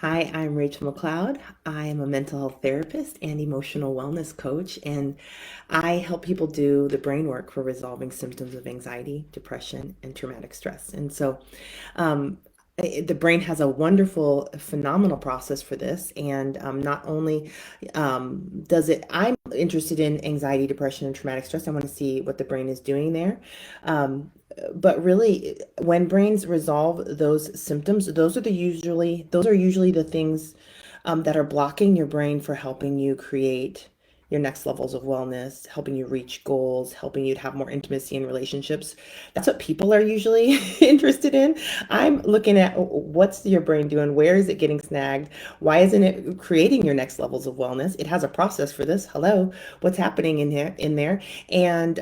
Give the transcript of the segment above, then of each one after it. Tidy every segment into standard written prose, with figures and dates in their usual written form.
Hi, I'm Rachel McLeod. I am a mental health therapist and emotional wellness coach, and I help people do the brain work for resolving symptoms of anxiety, depression, and traumatic stress. Um, the brain has a wonderful, phenomenal process for this. And not only does it, I'm interested in anxiety, depression, and traumatic stress. I want to see what the brain is doing there. Um, but really, when brains resolve those symptoms, those are usually the things that are blocking your brain for helping you create your next levels of wellness, helping you reach goals, helping you to have more intimacy in relationships. That's what people are usually interested in. I'm looking at what's your brain doing? Where is it getting snagged? Why isn't it creating your next levels of wellness? It has a process for this. Hello, what's happening in there? And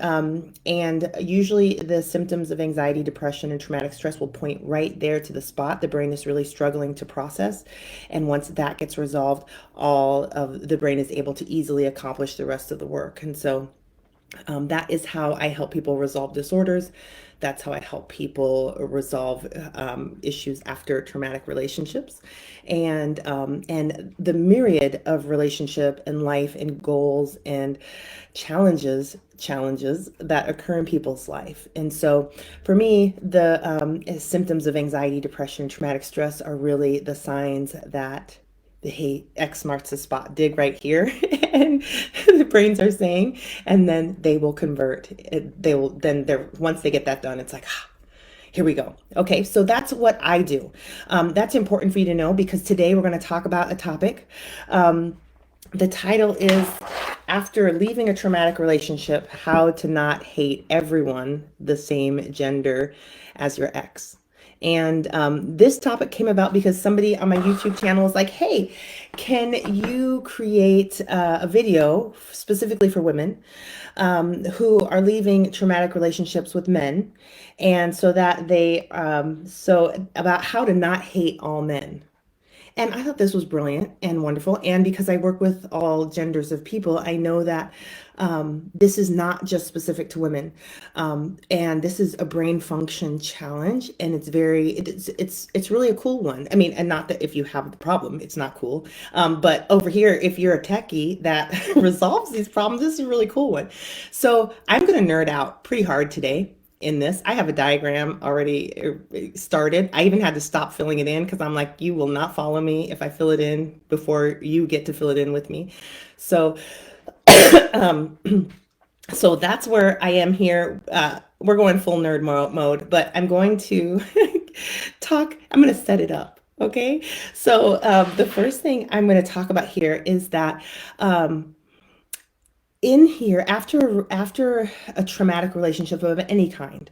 usually the symptoms of anxiety, depression, and traumatic stress will point right there to the spot the brain is really struggling to process. And once that gets resolved, all of the brain is able to easily accomplish the rest of the work. And so that is how I help people resolve disorders. That's how I help people resolve issues after traumatic relationships, and the myriad of relationship and life and goals and challenges that occur in people's life. And so, for me, the symptoms of anxiety, depression, and traumatic stress are really the signs that the hey, X marks the spot, dig right here, and the brains are saying, and then they will convert. They will then they're once they get that done, it's like, here we go. Okay, so that's what I do. That's important for you to know because today we're going to talk about a topic. The title is After Leaving a Traumatic Relationship, How to Not Hate Everyone the Same Gender as Your Ex. And this topic came about because somebody on my YouTube channel was like, hey, can you create a video specifically for women who are leaving traumatic relationships with men? And so that so about how to not hate all men. And I thought this was brilliant and wonderful. And because I work with all genders of people, I know that this is not just specific to women. And this is a brain function challenge, and it's really a cool one. I mean, and not that if you have the problem, it's not cool. But over here, if you're a techie that resolves these problems, this is a really cool one. So I'm going to nerd out pretty hard today in this. I have a diagram already started. I even had to stop filling it in because I'm like, you will not follow me if I fill it in before you get to fill it in with me. So, um, so that's where I am here. We're going full nerd mode, but I'm going to I'm going to set it up. Okay. So, the first thing I'm going to talk about here is that, in here, after a traumatic relationship of any kind,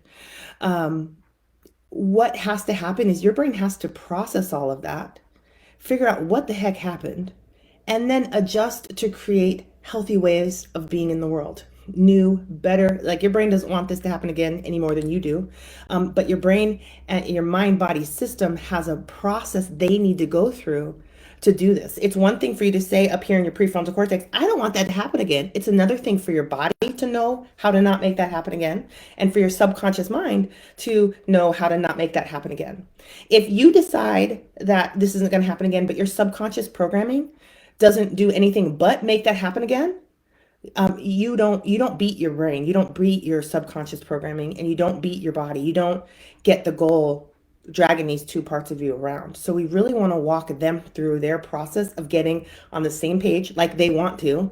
um, what has to happen is your brain has to process all of that, figure out what the heck happened, and then adjust to create healthy ways of being in the world. New, better, like your brain doesn't want this to happen again any more than you do. But your brain and your mind body system has a process they need to go through to do this. It's one thing for you to say up here in your prefrontal cortex, I don't want that to happen again. It's another thing for your body to know how to not make that happen again, and for your subconscious mind to know how to not make that happen again. If you decide that this isn't going to happen again, but your subconscious programming doesn't do anything but make that happen again, you don't beat your brain, you don't beat your subconscious programming, and you don't beat your body. You don't get the goal dragging these two parts of you around. So we really want to walk them through their process of getting on the same page like they want to,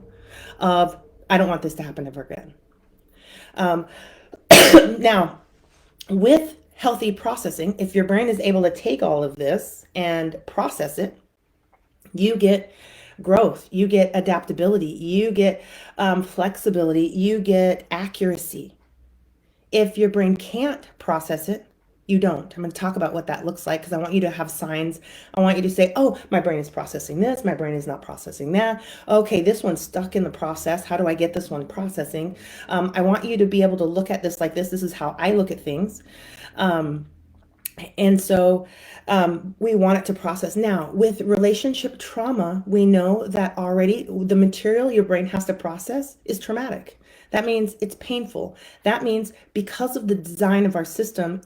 of I don't want this to happen ever again. Um, Now, with healthy processing, if your brain is able to take all of this and process it, you get growth, you get adaptability, you get flexibility, you get accuracy. If your brain can't process it, you don't. I'm going to talk about what that looks like because I want you to have signs. I want you to say, oh, my brain is processing this. My brain is not processing that. Okay, this one's stuck in the process. How do I get this one processing? I want you to be able to look at this like this. This is how I look at things. Um, and so we want it to process. Now, with relationship trauma, we know that already the material your brain has to process is traumatic. That means it's painful. That means because of the design of our system,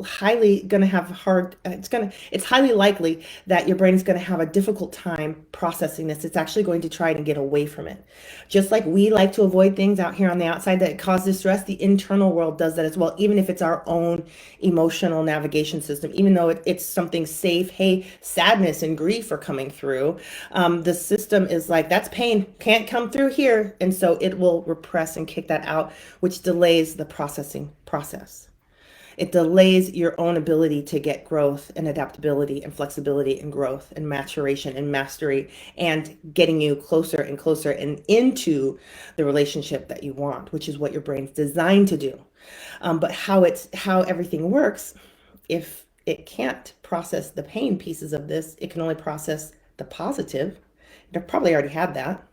highly going to have hard it's highly likely that your brain is going to have a difficult time processing this. It's actually going to try to get away from it. Just like we like to avoid things out here on the outside that cause distress, the internal world does that as well, even if it's our own emotional navigation system. Even though it's something safe, hey, sadness and grief are coming through, the system is like, that's pain, can't come through here, and so it will repress and kick that out, which delays the processing process. It delays your own ability to get growth and adaptability and flexibility and growth and maturation and mastery, and getting you closer and closer and into the relationship that you want, which is what your brain's designed to do. But how everything works, if it can't process the pain pieces of this, it can only process the positive. It probably already had that.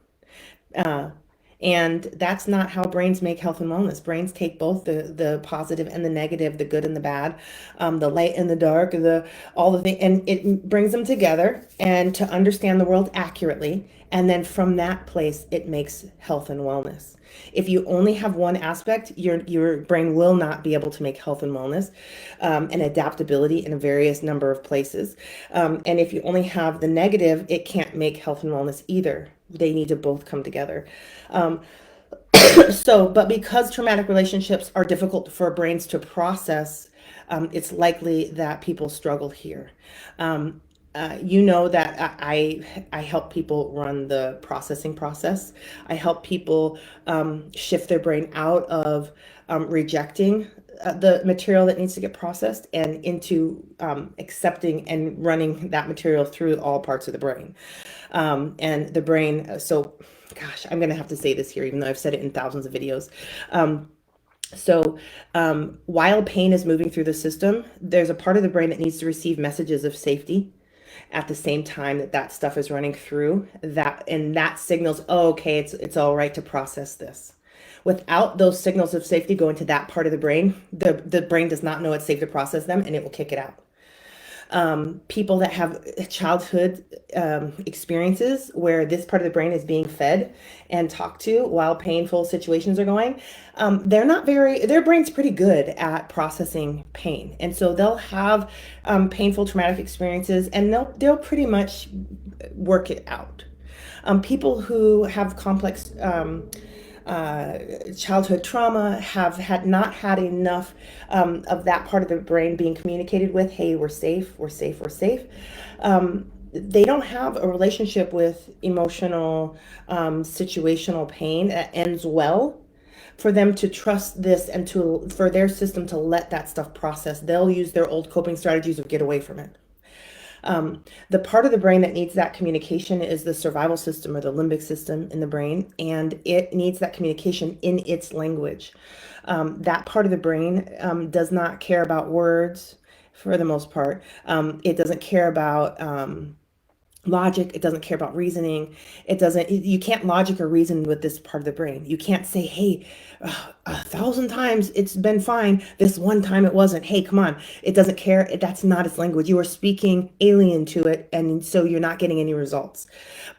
Uh, and that's not how brains make health and wellness. Brains take both the positive and the negative, the good and the bad, the light and the dark, the all the things, and it brings them together and to understand the world accurately. And then from that place, it makes health and wellness. If you only have one aspect, your brain will not be able to make health and wellness, and adaptability in a various number of places. And if you only have the negative, it can't make health and wellness either. They need to both come together. Um, but because traumatic relationships are difficult for brains to process, it's likely that people struggle here. You know that I help people run the processing process. I help people shift their brain out of rejecting the material that needs to get processed and into accepting and running that material through all parts of the brain. And the brain, so gosh, I'm going to have to say this here, even though I've said it in thousands of videos. Um, while pain is moving through the system, there's a part of the brain that needs to receive messages of safety at the same time that that stuff is running through that, and that signals, oh, okay, it's all right to process this. Without those signals of safety going to that part of the brain, the brain does not know it's safe to process them, and it will kick it out. People that have childhood experiences where this part of the brain is being fed and talked to while painful situations are going, they're not very, their brain's pretty good at processing pain. And so they'll have painful traumatic experiences, and they'll pretty much work it out. People who have complex childhood trauma have not had enough of that part of the brain being communicated with. Hey, we're safe, we're safe, we're safe. They don't have a relationship with emotional, situational pain that ends well for them to trust this, and to for their system to let that stuff process. They'll use their old coping strategies of get away from it. The part of the brain that needs that communication is the survival system, or the limbic system in the brain, and it needs that communication in its language. That part of the brain does not care about words for the most part. It doesn't care about logic. It doesn't care about reasoning. It doesn't, you can't logic or reason with this part of the brain. You can't say, hey, 1,000 times it's been fine, this one time it wasn't. Hey, come on. It doesn't care. That's not its language. You are speaking alien to it, and so you're not getting any results.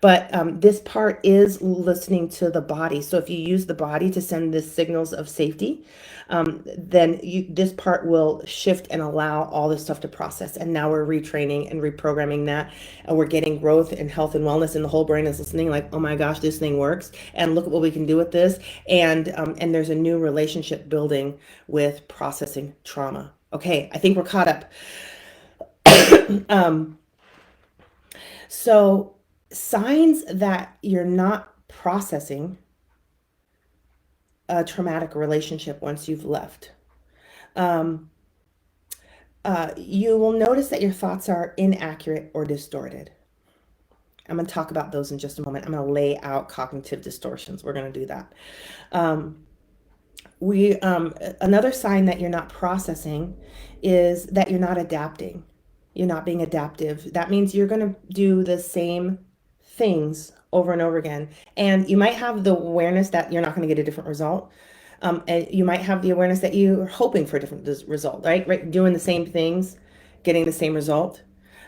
But this part is listening to the body. So if you use the body to send the signals of safety, then this part will shift and allow all this stuff to process. And now we're retraining and reprogramming that, and we're getting growth and health and wellness, and the whole brain is listening like, oh my gosh, this thing works, and look at what we can do with this. And there's a new relationship building with processing trauma. Okay, I think we're caught up. um, so signs that you're not processing a traumatic relationship once you've left. Um, you will notice that your thoughts are inaccurate or distorted. I'm going to talk about those in just a moment. I'm going to lay out cognitive distortions. We're going to do that. Um, Another sign that you're not processing is that you're not adapting. You're not being adaptive. That means you're going to do the same things over and over again. And you might have the awareness that you're not going to get a different result. And you might have the awareness that you're hoping for a different result, right? Right? Doing the same things, getting the same result.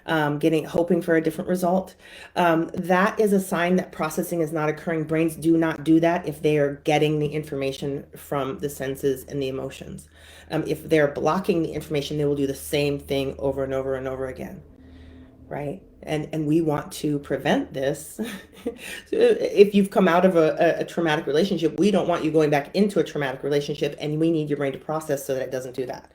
hoping for a different result. That is a sign that processing is not occurring. Brains do not do that if they are getting the information from the senses and the emotions. If they're blocking the information, they will do the same thing over and over and over again, right? And we want to prevent this. If you've come out of a traumatic relationship, we don't want you going back into a traumatic relationship, and we need your brain to process so that it doesn't do that.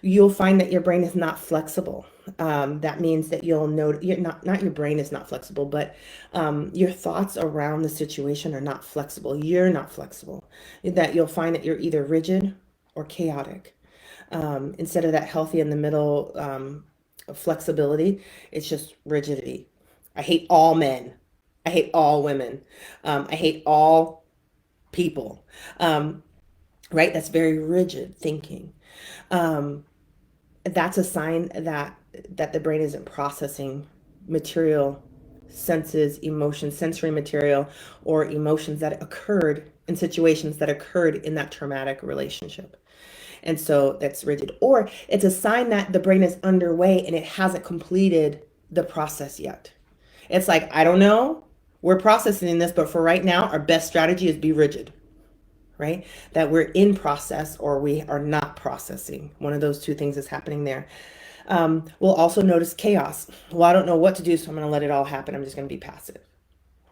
You'll find that your brain is not flexible. That means that you'll know you're not your brain is not flexible, but your thoughts around the situation are not flexible. You're not flexible. That you'll find that you're either rigid or chaotic. Instead of that healthy in the middle flexibility, it's just rigidity. I hate all men. I hate all women. I hate all people. Right? That's very rigid thinking. Um, that's a sign that the brain isn't processing material, senses, emotions, sensory material, or emotions that occurred in situations that occurred in that traumatic relationship. And so that's rigid. Or it's a sign that the brain is underway and it hasn't completed the process yet. It's like, I don't know, we're processing this, but for right now, our best strategy is be rigid, right? That we're in process or we are not processing. One of those two things is happening there. We'll also notice chaos. Well, I don't know what to do, so I'm going to let it all happen. I'm just going to be passive,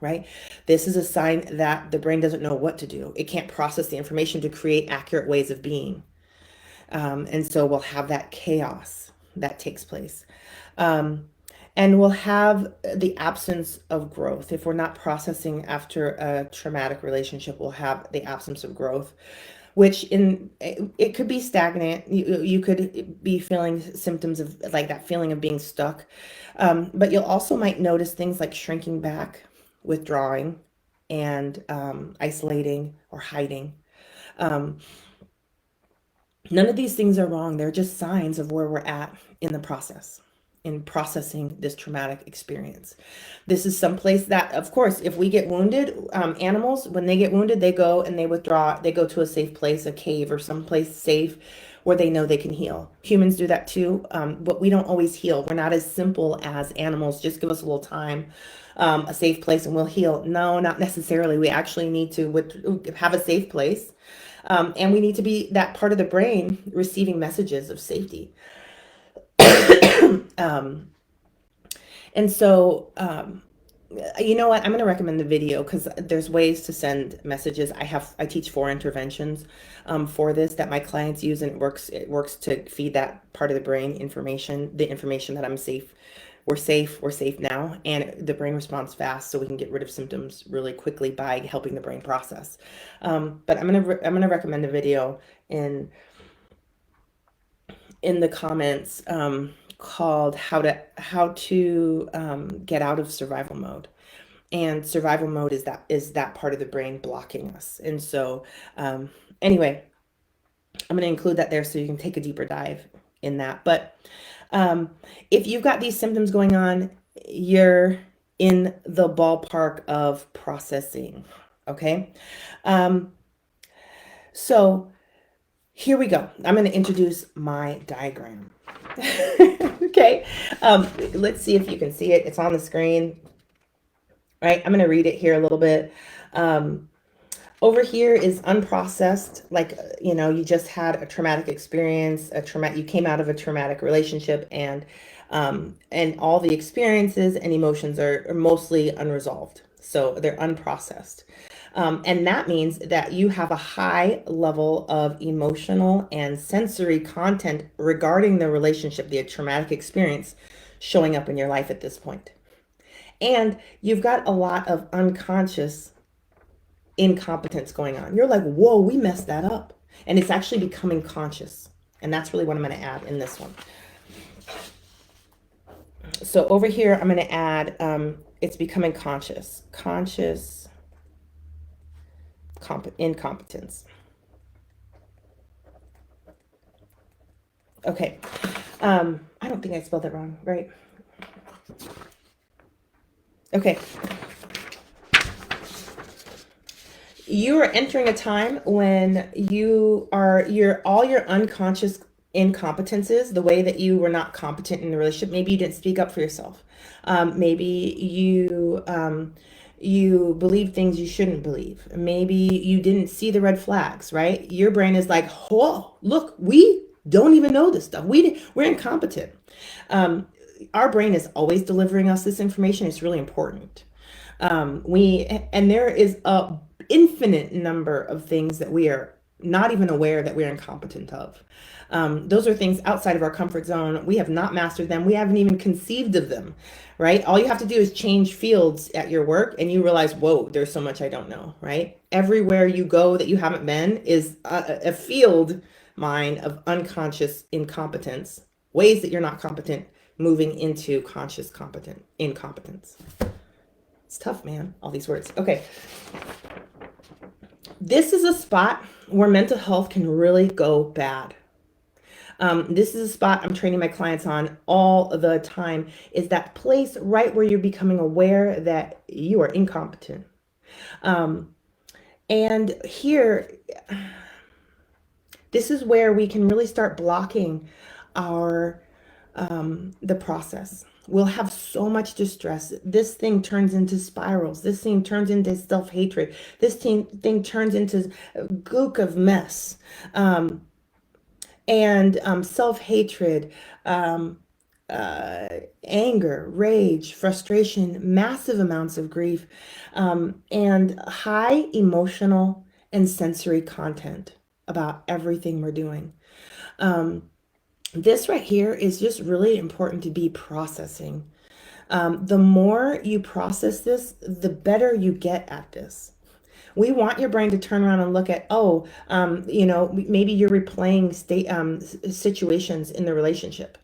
right? This is a sign that the brain doesn't know what to do. It can't process the information to create accurate ways of being. And so we'll have that chaos that takes place. Um, and we'll have the absence of growth. If we're not processing after a traumatic relationship, we'll have the absence of growth, which it could be stagnant. You could be feeling symptoms of like that feeling of being stuck. But you'll also might notice things like shrinking back, withdrawing, and isolating or hiding. Um, None of these things are wrong. They're just signs of where we're at in the process, in processing this traumatic experience. This is someplace that, of course, if we get wounded, animals, when they get wounded, they go and they withdraw. They go to a safe place, a cave or someplace safe where they know they can heal. Humans do that too, but we don't always heal. We're not as simple as animals. Just give us a little time, a safe place, and we'll heal. No, not necessarily. We actually need to have a safe place. And we need to be that part of the brain receiving messages of safety. um, and so, you know what? I'm going to recommend the video because there's ways to send messages. I teach 4 interventions for this that my clients use, and it works to feed that part of the brain information, the information that I'm safe. We're safe now, and the brain responds fast, so we can get rid of symptoms really quickly by helping the brain process. But I'm gonna recommend a video in the comments called how to get out of survival mode. And survival mode is that part of the brain blocking us. And so anyway, I'm going to include that there so you can take a deeper dive in that. But if you've got these symptoms going on, you're in the ballpark of processing. Okay. Um, so here we go. I'm going to introduce my diagram. Okay. Let's see if you can see it. It's on the screen. Right. I'm going to read it here a little bit. Over here is unprocessed, like, you just had a traumatic experience, you came out of a traumatic relationship, and all the experiences and emotions are mostly unresolved. So they're unprocessed. And that means that you have a high level of emotional and sensory content regarding the relationship, the traumatic experience showing up in your life at this point. And you've got a lot of unconscious incompetence going on. You're like, whoa, we messed that up. And it's actually becoming conscious. And that's really what I'm going to add in this one. So over here, I'm going to add, it's becoming conscious. Conscious incompetence. Okay. I don't think I spelled that wrong, right? Okay. You are entering a time when all your unconscious incompetences, the way that you were not competent in the relationship. Maybe you didn't speak up for yourself. Maybe you believe things you shouldn't believe. Maybe you didn't see the red flags, right? Your brain is like, whoa, look, we don't even know this stuff. We're incompetent. Um, our brain is always delivering us this information. It's really important. We and there is a infinite number of things that we are not even aware that we're incompetent of. Those are things outside of our comfort zone. We have not mastered them. We haven't even conceived of them, right? All you have to do is change fields at your work and you realize, whoa, there's so much I don't know, right? Everywhere you go that you haven't been is a field mine of unconscious incompetence, ways that you're not competent, moving into conscious competent incompetence. It's tough, man, all these words. Okay. This is a spot where mental health can really go bad. This is a spot I'm training my clients on all the time, is that place right where you're becoming aware that you are incompetent. Um, and here, this is where we can really start blocking our the process. We'll have so much distress. This thing turns into spirals. This thing turns into self-hatred. This thing turns into a gook of mess. And self-hatred, um, uh, anger, rage, frustration, massive amounts of grief, and high emotional and sensory content about everything we're doing. Um, this right here is just really important to be processing. The more you process this, the better you get at this. We want your brain to turn around and look at, oh, maybe you're replaying situations in the relationship.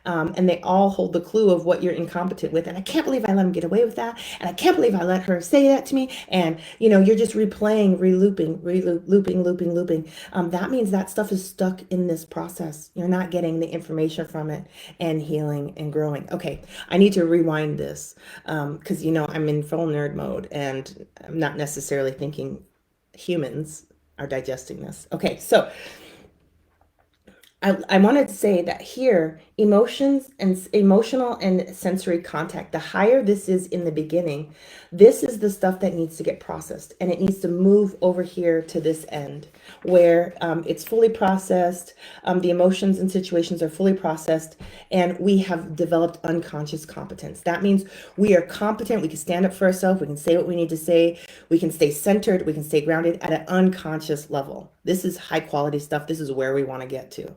And they all hold the clue of what you're incompetent with. And I can't believe I let him get away with that. And I can't believe I let her say that to me. And, you're just replaying, relooping, looping. That means that stuff is stuck in this process. You're not getting the information from it and healing and growing. Okay, I need to rewind this because, I'm in full nerd mode and I'm not necessarily thinking humans are digesting this. Okay, so I wanted to say that here, emotional and sensory contact, the higher this is in the beginning, this is the stuff that needs to get processed and it needs to move over here to this end where it's fully processed. The emotions and situations are fully processed and we have developed unconscious competence. That means we are competent. We can stand up for ourselves. We can say what we need to say. We can stay centered. We can stay grounded at an unconscious level. This is high quality stuff. This is where we want to get to.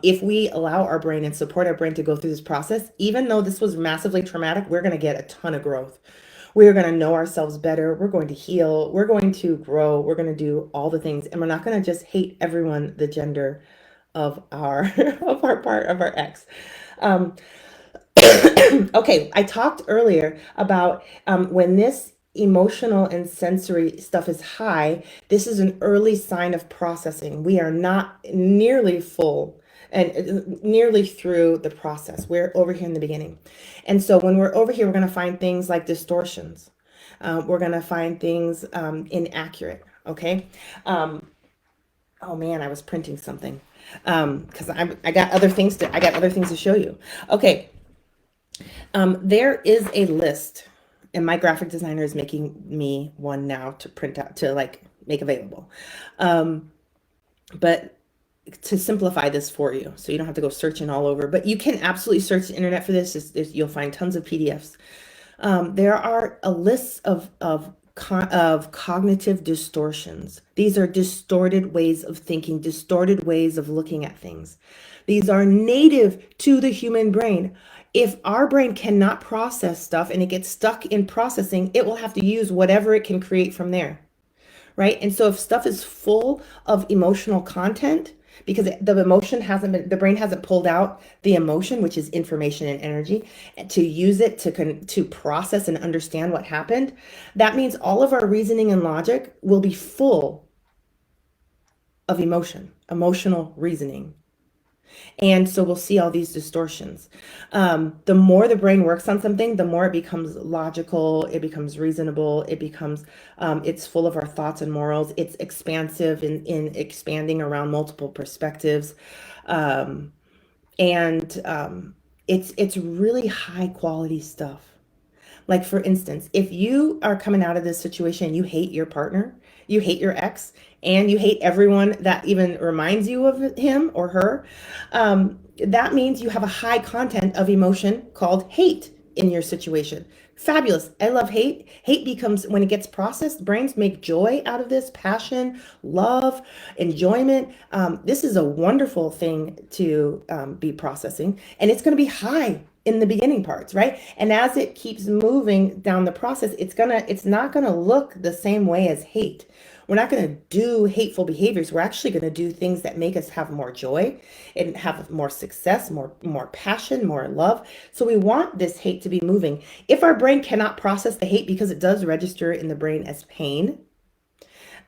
If we allow our brain and support our brain to go through this process, even though this was massively traumatic, we're going to get a ton of growth. We're going to know ourselves better. We're going to heal. We're going to grow. We're going to do all the things. And we're not going to just hate everyone, the gender of our of our part of our ex. Um, okay, I talked earlier about when this emotional and sensory stuff is high, this is an early sign of processing. We are not nearly full and nearly through the process. We're over here in the beginning. And so when we're over here, we're going to find things like distortions. We're going to find things inaccurate. Okay. Oh man, I was printing something because I got other things to show you. Okay. There is a list, and my graphic designer is making me one now to print out to like make available. But to simplify this for you, so you don't have to go searching all over, but you can absolutely search the internet for this. You'll find tons of PDFs. There are a list of cognitive distortions. These are distorted ways of thinking, distorted ways of looking at things. These are native to the human brain. If our brain cannot process stuff and it gets stuck in processing, it will have to use whatever it can create from there, right? And so if stuff is full of emotional content, because the brain hasn't pulled out the emotion, which is information and energy, to use it to process and understand what happened, that means all of our reasoning and logic will be full of emotional reasoning. And so we'll see all these distortions. The more the brain works on something, the more it becomes logical, it becomes reasonable, it's full of our thoughts and morals, it's expansive in expanding around multiple perspectives. Um, and it's really high quality stuff. Like, for instance, if you are coming out of this situation, you hate your partner, you hate your ex, and you hate everyone that even reminds you of him or her, that means you have a high content of emotion called hate in your situation. Fabulous. I love hate. Hate becomes, when it gets processed, brains make joy out of this, passion, love, enjoyment. This is a wonderful thing to be processing, and it's going to be high in the beginning parts, right? And as it keeps moving down the process, it's not gonna look the same way as hate. We're not going to do hateful behaviors. We're actually going to do things that make us have more joy and have more success, more passion, more love. So we want this hate to be moving. If our brain cannot process the hate because it does register in the brain as pain,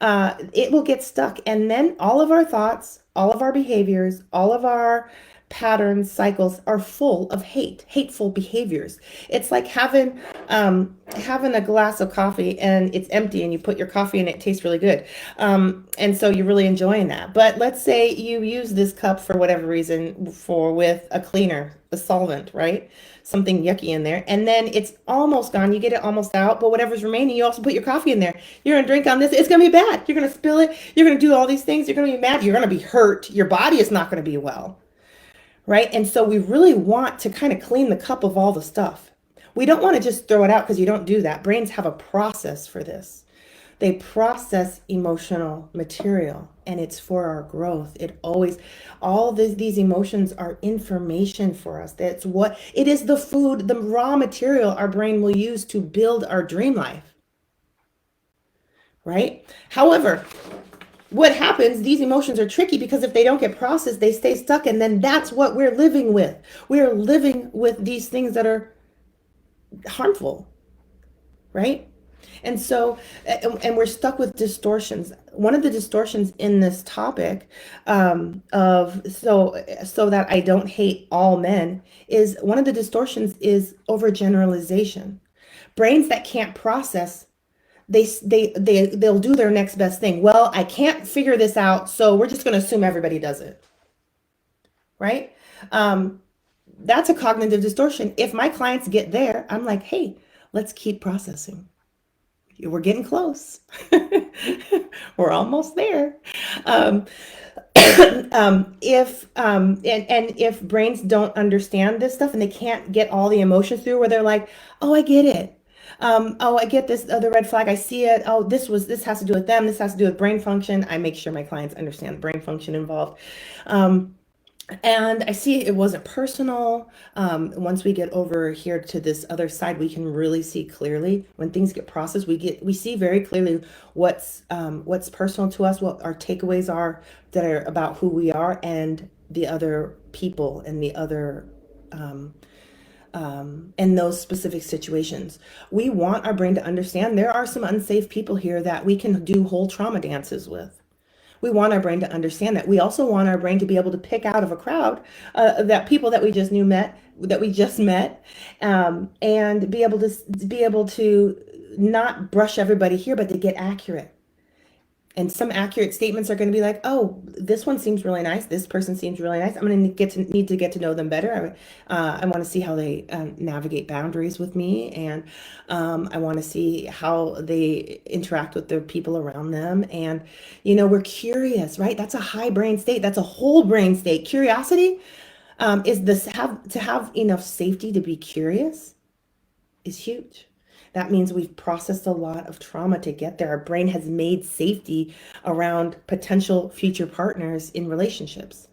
it will get stuck. And then all of our thoughts, all of our behaviors, all of our patterns, cycles are full of hateful behaviors. It's like having a glass of coffee and it's empty, and you put your coffee in, it tastes really good. And so you're really enjoying that. But let's say you use this cup for whatever reason for with a cleaner, a solvent, right? Something yucky in there, and then it's almost gone. You get it almost out, but whatever's remaining, you also put your coffee in there. You're gonna drink on this. It's gonna be bad. You're gonna spill it. You're gonna do all these things. You're gonna be mad. You're gonna be hurt. Your body is not gonna be well, right? And so we really want to kind of clean the cup of all the stuff. We don't want to just throw it out, because you don't do that. Brains have a process for this. They process emotional material, and it's for our growth. It always, all these emotions are information for us. That's what it is, the food, the raw material our brain will use to build our dream life, right? However, what happens, these emotions are tricky because if they don't get processed, they stay stuck. And then that's what we're living with. We're living with these things that are harmful, right? And so, and we're stuck with distortions. One of the distortions in this topic, of so that I don't hate all men, is one of the distortions is overgeneralization. Brains that can't process, they'll do their next best thing. Well, I can't figure this out, so we're just going to assume everybody does it, right? Um, that's a cognitive distortion. If my clients get there, I'm like, hey, let's keep processing. We're getting close. We're almost there. Um, if and if brains don't understand this stuff and they can't get all the emotions through, where they're like, oh, I get it. Oh, I get this other red flag. I see it. Oh, this has to do with them. This has to do with brain function. I make sure my clients understand the brain function involved. Um, and I see it wasn't personal. Once we get over here to this other side, we can really see clearly when things get processed. We see very clearly what's personal to us, what our takeaways are that are about who we are and the other people and the other in those specific situations. We want our brain to understand there are some unsafe people here that we can do whole trauma dances with. We want our brain to understand that. We also want our brain to be able to pick out of a crowd that people that we just met, and be able to not brush everybody here, but to get accurate. And some accurate statements are going to be like, oh, this one seems really nice. This person seems really nice. I'm going to need to get to know them better. I want to see how they navigate boundaries with me, and I want to see how they interact with the people around them. And we're curious, right? That's a high brain state. That's a whole brain state. Curiosity is this have enough safety to be curious is huge. That means we've processed a lot of trauma to get there. Our brain has made safety around potential future partners in relationships.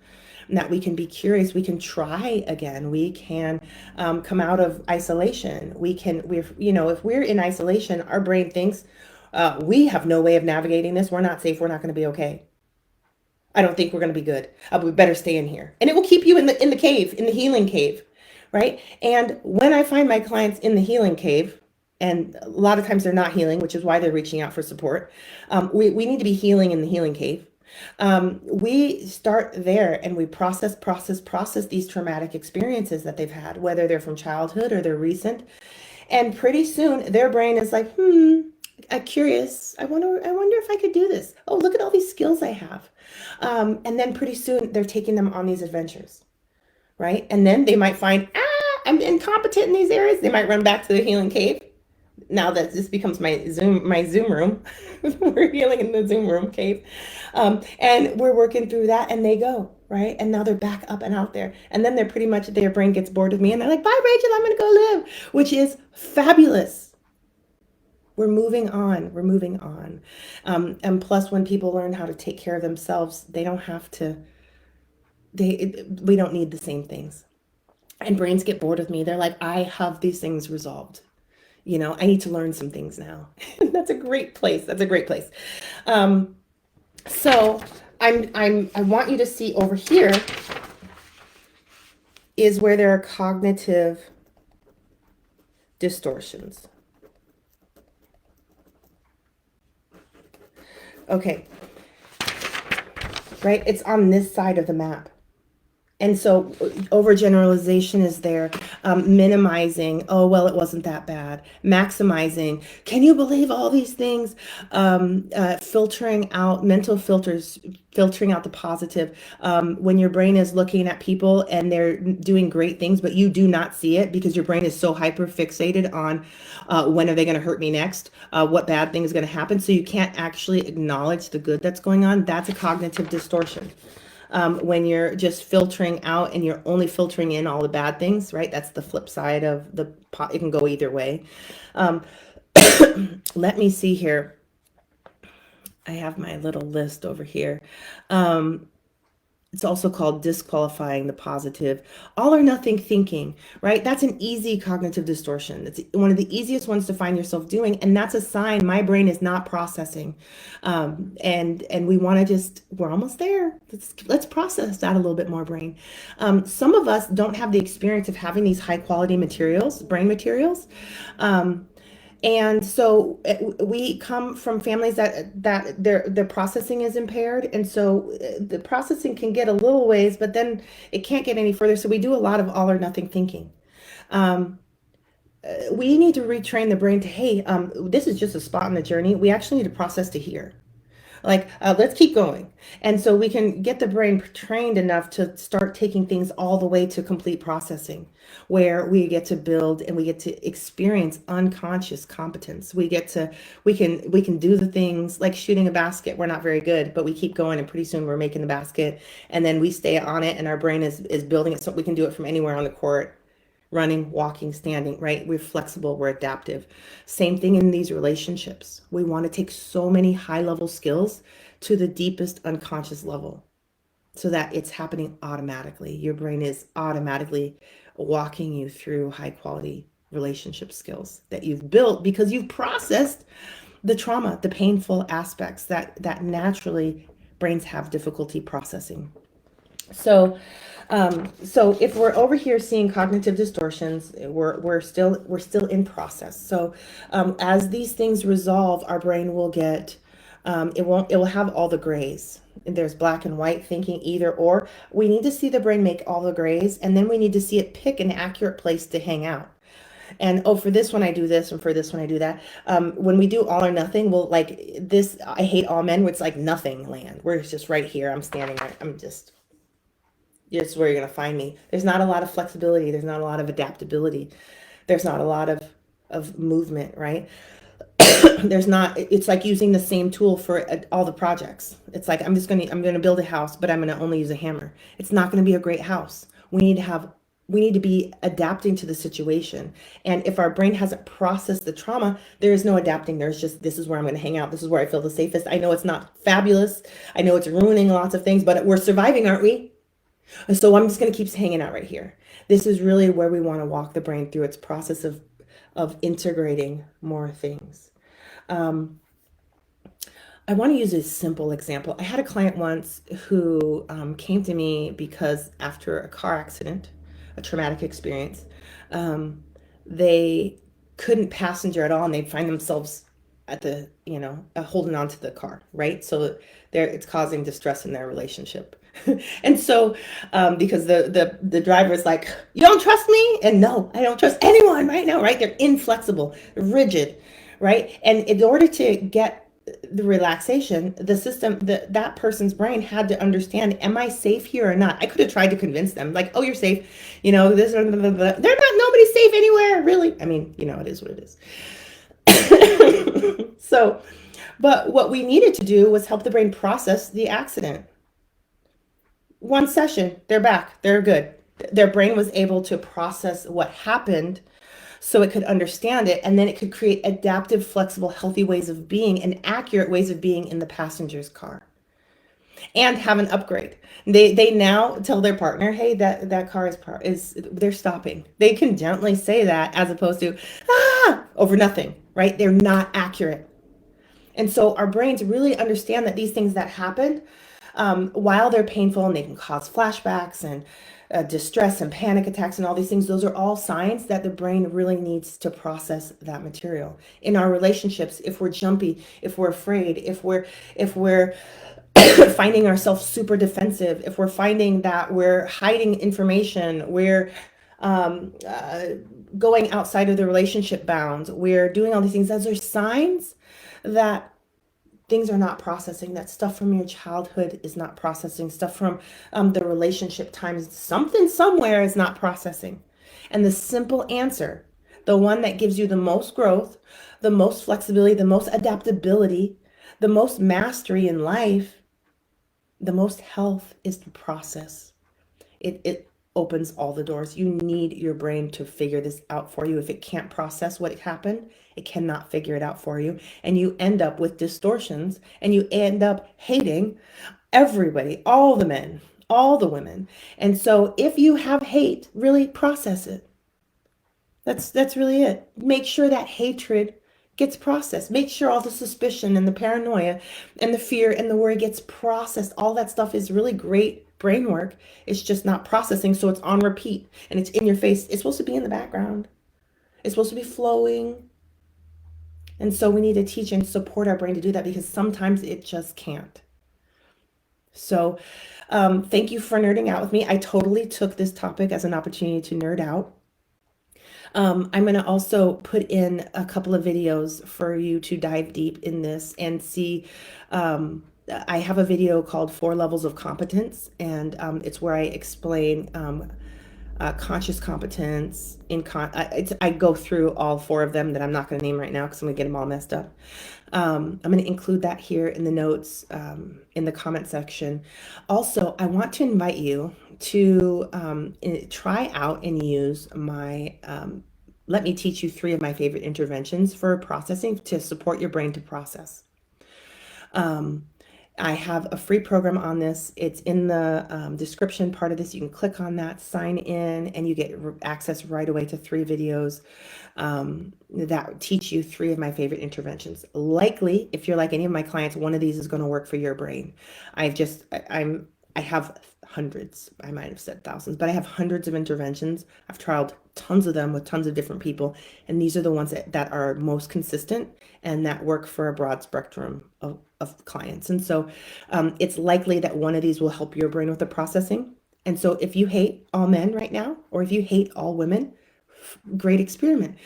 And that we can be curious, we can try again, we can come out of isolation. If we're in isolation, our brain thinks we have no way of navigating this. We're not safe. We're not going to be okay. I don't think we're going to be good. We better stay in here. And it will keep you in the cave, in the healing cave, right? And when I find my clients in the healing cave, and a lot of times they're not healing, which is why they're reaching out for support. We need to be healing in the healing cave. We start there and we process these traumatic experiences that they've had, whether they're from childhood or they're recent. And pretty soon their brain is like, curious. I wonder if I could do this. Oh, look at all these skills I have. And then pretty soon they're taking them on these adventures, right? And then they might find, I'm incompetent in these areas. They might run back to the healing cave. Now that this becomes my Zoom room, we're healing in the Zoom room cave, and we're working through that, and they go right, and now they're back up and out there, and then they're pretty much their brain gets bored with me, and they're like, "Bye, Rachel, I'm gonna go live," which is fabulous. We're moving on. We're moving on, and plus, when people learn how to take care of themselves, they don't have to. We don't need the same things. And brains get bored with me. They're like, I have these things resolved. I need to learn some things now. That's a great place. That's a great place. Um, so I want you to see over here is where there are cognitive distortions. Okay, right? It's on this side of the map. And so overgeneralization is there, minimizing, oh, well, it wasn't that bad, maximizing, can you believe all these things, filtering out mental filters, filtering out the positive. When your brain is looking at people and they're doing great things, but you do not see it because your brain is so hyper fixated on when are they going to hurt me next, what bad thing is going to happen. So you can't actually acknowledge the good that's going on. That's a cognitive distortion. When you're just filtering out and you're only filtering in all the bad things, right? That's the flip side of the pot. It can go either way. Um, let me see here. I have my little list over here. Um, it's also called disqualifying the positive. All or nothing thinking, right? That's an easy cognitive distortion. It's one of the easiest ones to find yourself doing. And that's a sign my brain is not processing. And we want to we're almost there. Let's process that a little bit more, brain. Some of us don't have the experience of having these high quality materials, brain materials. And so we come from families that their processing is impaired, and so the processing can get a little ways, but then it can't get any further. So we do a lot of all or nothing thinking. Um, we need to retrain the brain to, hey, this is just a spot in the journey. We actually need to process to here. Like, let's keep going. And so we can get the brain trained enough to start taking things all the way to complete processing, where we get to build and we get to experience unconscious competence. We can do the things like shooting a basket. We're not very good, but we keep going, and pretty soon we're making the basket, and then we stay on it, and our brain is building it so we can do it from anywhere on the court, running, walking, standing, right? We're flexible, we're adaptive. Same thing in these relationships. We want to take so many high level skills to the deepest unconscious level so that it's happening automatically. Your brain is automatically walking you through high quality relationship skills that you've built because you've processed the trauma, the painful aspects that naturally brains have difficulty processing. So if we're over here seeing cognitive distortions, we're still in process. So as these things resolve, our brain will get it will have all the grays. There's black and white thinking, either or. We need to see the brain make all the grays, and then we need to see it pick an accurate place to hang out. And oh, for this one I do this, and for this one I do that. When we do all or nothing, well, like this, I hate all men, where it's like nothing land. Where it's just right here. I'm standing right. It's where you're going to find me. There's not a lot of flexibility. There's not a lot of adaptability. There's not a lot of movement, right? There's not, it's like using the same tool for all the projects. It's like, I'm going to build a house, but I'm going to only use a hammer. It's not going to be a great house. We need to be adapting to the situation. And if our brain hasn't processed the trauma, there is no adapting. There's just, this is where I'm going to hang out. This is where I feel the safest. I know it's not fabulous. I know it's ruining lots of things, but we're surviving, aren't we? So I'm just going to keep hanging out right here. This is really where we want to walk the brain through its process of integrating more things. I want to use a simple example. I had a client once who came to me because after a car accident, a traumatic experience, they couldn't passenger at all, and they'd find themselves at the, holding on to the car, right? So it's causing distress in their relationship. And so, because the driver's like, you don't trust me? And no, I don't trust anyone right now, right? They're inflexible, rigid, right? And in order to get the relaxation, the system, that person's brain had to understand, am I safe here or not? I could have tried to convince them, like, oh, you're safe, this, blah, blah, blah, blah. They're not, nobody's safe anywhere, really. I mean, it is what it is. So, but what we needed to do was help the brain process the accident. One session, they're back, they're good. Their brain was able to process what happened so it could understand it, and then it could create adaptive, flexible, healthy ways of being and accurate ways of being in the passenger's car, and have an upgrade. They now tell their partner, hey, that car is they're stopping. They can gently say that, as opposed to over nothing, right? They're not accurate. And so our brains really understand that these things that happen, while they're painful and they can cause flashbacks and distress and panic attacks and all these things, those are all signs that the brain really needs to process that material. In our relationships, if we're jumpy, if we're afraid, if we're finding ourselves super defensive, if we're finding that we're hiding information, we're um, uh, going outside of the relationship bounds, we're doing all these things, those are signs that things are not processing, that stuff from your childhood is not processing, stuff from the relationship times, something somewhere is not processing. And the simple answer, the one that gives you the most growth, the most flexibility, the most adaptability, the most mastery in life, the most health, is to process. It opens all the doors. You need your brain to figure this out for you. If it can't process what happened, it cannot figure it out for you. And you end up with distortions, and you end up hating everybody, all the men, all the women. And so if you have hate, really process it. That's really it. Make sure that hatred gets processed. Make sure all the suspicion and the paranoia and the fear and the worry gets processed. All that stuff is really great brain work. It's just not processing, so it's on repeat and it's in your face. It's supposed to be in the background. It's supposed to be flowing. And so we need to teach and support our brain to do that, because sometimes it just can't. So thank you for nerding out with me. I totally took this topic as an opportunity to nerd out. I'm going to also put in a couple of videos for you to dive deep in this and see. I have a video called Four Levels of Competence, and it's where I explain conscious competence. I go through all four of them that I'm not going to name right now because I'm going to get them all messed up. I'm going to include that here in the notes, in the comment section. Also, I want to invite you to try out and use my, let me teach you 3 of my favorite interventions for processing to support your brain to process. I have a free program on this. It's in the description part of this. You can click on that, sign in, and you get access right away to 3 videos that teach you 3 of my favorite interventions. Likely, if you're like any of my clients, one of these is going to work for your brain. I have hundreds. I might have said thousands, but I have hundreds of interventions. I've tried tons of them with tons of different people, and these are the ones that are most consistent and that work for a broad spectrum of clients. And so it's likely that one of these will help your brain with the processing. And so if you hate all men right now, or if you hate all women, great experiment.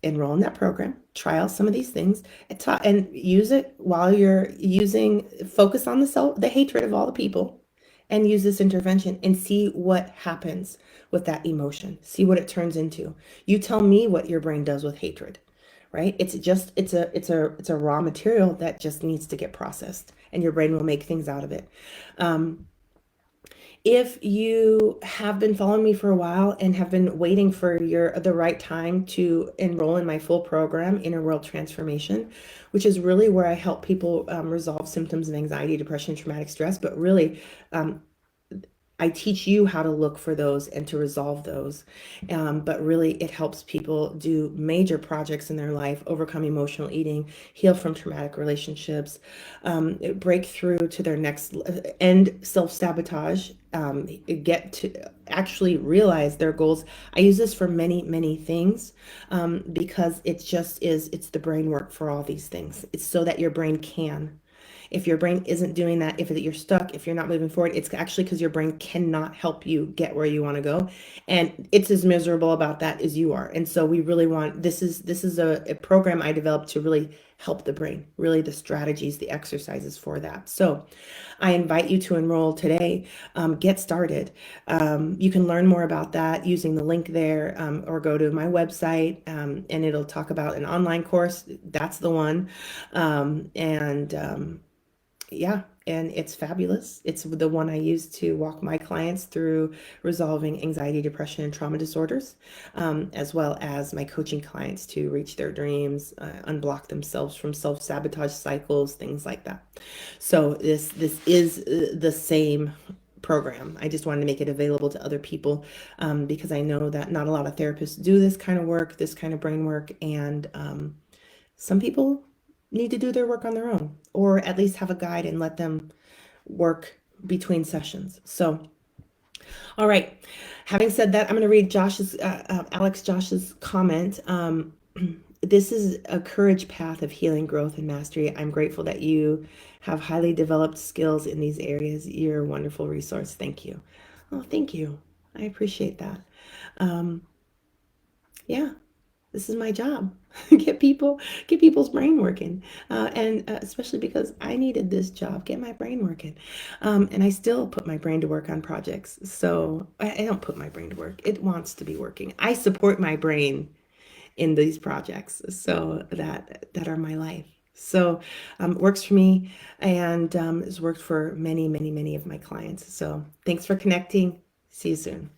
Enroll in that program, try out some of these things, and use it while you're focus on the hatred of all the people, and use this intervention and see what happens with that emotion. See what it turns into. You tell me what your brain does with hatred, right? It's a raw material that just needs to get processed, and your brain will make things out of it. If you have been following me for a while and have been waiting for the right time to enroll in my full program, Inner World Transformation, which is really where I help people resolve symptoms of anxiety, depression, traumatic stress, but really I teach you how to look for those and to resolve those. But really, it helps people do major projects in their life, overcome emotional eating, heal from traumatic relationships, break through to their next, end self-sabotage, get to actually realize their goals. I use this for many, many things because it's the brain work for all these things. It's so that your brain can. If your brain isn't doing that, if you're stuck, if you're not moving forward, it's actually because your brain cannot help you get where you want to go. And it's as miserable about that as you are. And so we really want this is a program I developed to really help the brain, really the strategies, the exercises for that. So I invite you to enroll today. Get started. You can learn more about that using the link there, or go to my website, and it'll talk about an online course. That's the one. And Yeah, and it's fabulous. It's the one I use to walk my clients through resolving anxiety, depression, and trauma disorders, as well as my coaching clients to reach their dreams, unblock themselves from self-sabotage cycles, things like that. So this is the same program. I just wanted to make it available to other people, because I know that not a lot of therapists do this kind of work, this kind of brain work, and some people need to do their work on their own, or at least have a guide and let them work between sessions. So, all right. Having said that, I'm going to read Alex Josh's comment. This is a courage path of healing, growth, and mastery. I'm grateful that you have highly developed skills in these areas. You're a wonderful resource. Thank you. Oh, thank you. I appreciate that. Um, yeah. This is my job. Get people's brain working, and especially because I needed this job, get my brain working, and I still put my brain to work on projects. So I don't put my brain to work; it wants to be working. I support my brain in these projects, so that are my life. So it works for me, and it's worked for many, many, many of my clients. So thanks for connecting. See you soon.